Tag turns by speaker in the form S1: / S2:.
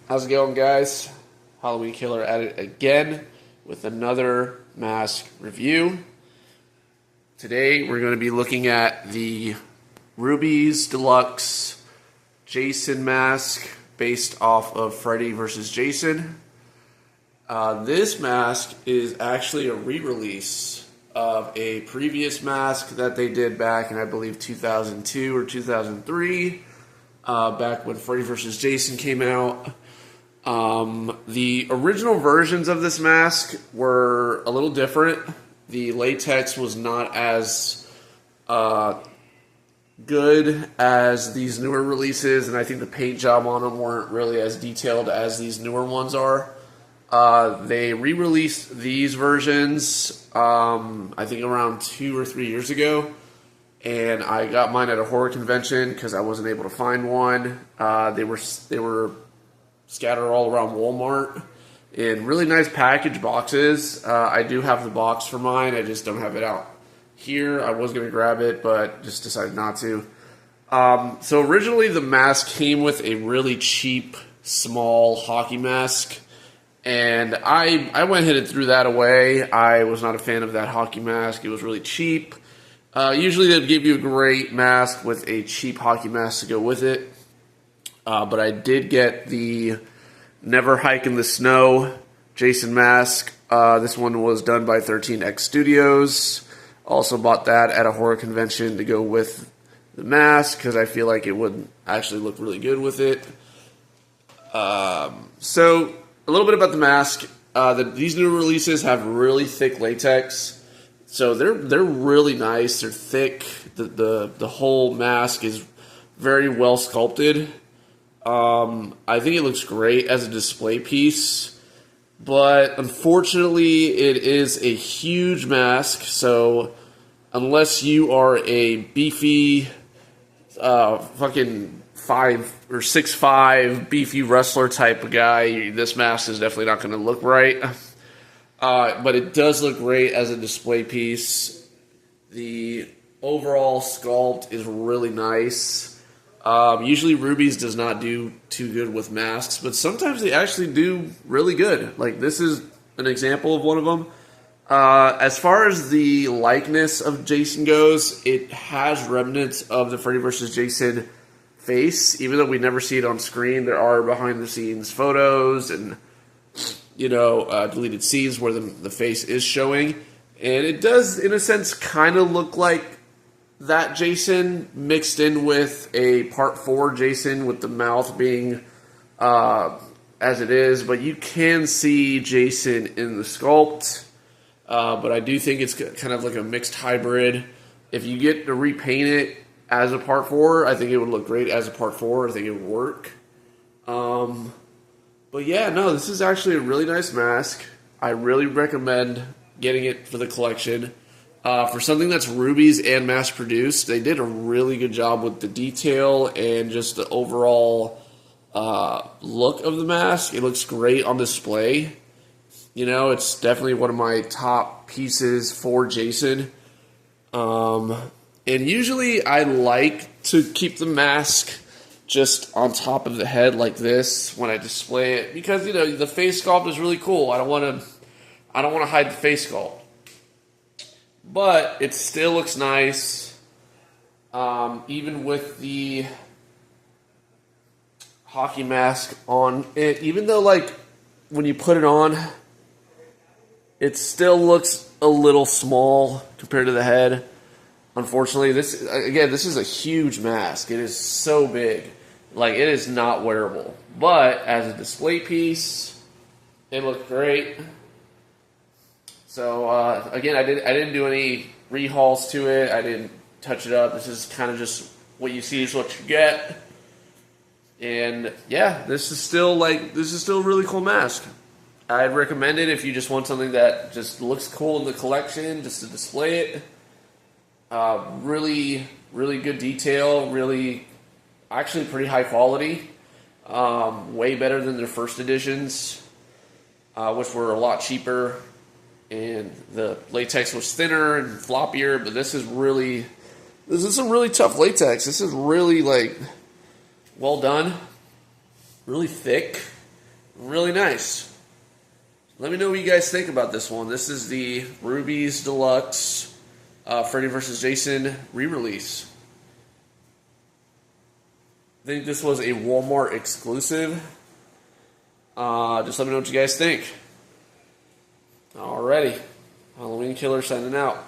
S1: How's it going, guys? Halloween Killer at it again with another mask review. Today we're going to be looking at the Rubies Deluxe Jason mask based off of Freddy vs. Jason. This mask is actually a re-release of a previous mask that they did back in, I believe, 2002 or 2003, back when Freddy vs. Jason came out. The original versions of this mask were a little different. The latex was not as good as these newer releases, and I think the paint job on them weren't really as detailed as these newer ones are. They re-released these versions, I think around 2 or 3 years ago, and I got mine at a horror convention because I wasn't able to find one. They were scattered all around Walmart in really nice package boxes. I do have the box for mine. I just don't have it out here. I was going to grab it, but just decided not to. So originally the mask came with a really cheap, small hockey mask, and I went ahead and threw that away. I was not a fan of that hockey mask. It was really cheap. Usually they'd give you a great mask with a cheap hockey mask to go with it. But I did get the Never Hike in the Snow Jason mask. This one was done by 13X Studios. Also bought that at a horror convention to go with the mask because I feel like it would actually look really good with it. So a little bit about the mask. These new releases have really thick latex. So they're really nice. They're thick. The whole mask is very well sculpted. I think it looks great as a display piece, but unfortunately it is a huge mask, so unless you are a beefy, fucking 5 or 6'5", beefy wrestler type of guy, this mask is definitely not going to look right. But it does look great as a display piece. The overall sculpt is really nice. Usually Rubies does not do too good with masks, but sometimes they actually do really good. Like, this is an example of one of them. As far as the likeness of Jason goes, it has remnants of the Freddy vs. Jason face. Even though we never see it on screen, there are behind-the-scenes photos and, deleted scenes where the face is showing. And it does, in a sense, kind of look like that Jason mixed in with a Part 4 Jason with the mouth being as it is, but you can see Jason in the sculpt. But I do think it's kind of like a mixed hybrid. If you get to repaint it as a Part 4, I think it would look great as a Part 4. I think it would work. But yeah, no, this is actually a really nice mask. I really recommend getting it for the collection. For something that's Rubies and mass-produced, they did a really good job with the detail and just the overall look of the mask. It looks great on display. It's definitely one of my top pieces for Jason. And usually I like to keep the mask just on top of the head like this when I display it because, the face sculpt is really cool. I don't want to hide the face sculpt. But it still looks nice, even with the hockey mask on it. Even though, when you put it on, it still looks a little small compared to the head. Unfortunately, this is a huge mask. It is so big. It is not wearable. But as a display piece, it looked great. So, again, I didn't do any rehauls to it. I didn't touch it up. This is kind of just what you see is what you get. And, yeah, this is still a really cool mask. I'd recommend it if you just want something that just looks cool in the collection, just to display it. Really, really good detail. Really, actually pretty high quality. Way better than their first editions, which were a lot cheaper. And the latex was thinner and floppier, but this is some really tough latex. This is really, well done. Really thick. Really nice. Let me know what you guys think about this one. This is the Rubies Deluxe Freddy vs. Jason re-release. I think this was a Walmart exclusive. Just let me know what you guys think. Alrighty. Halloween Killer signing out.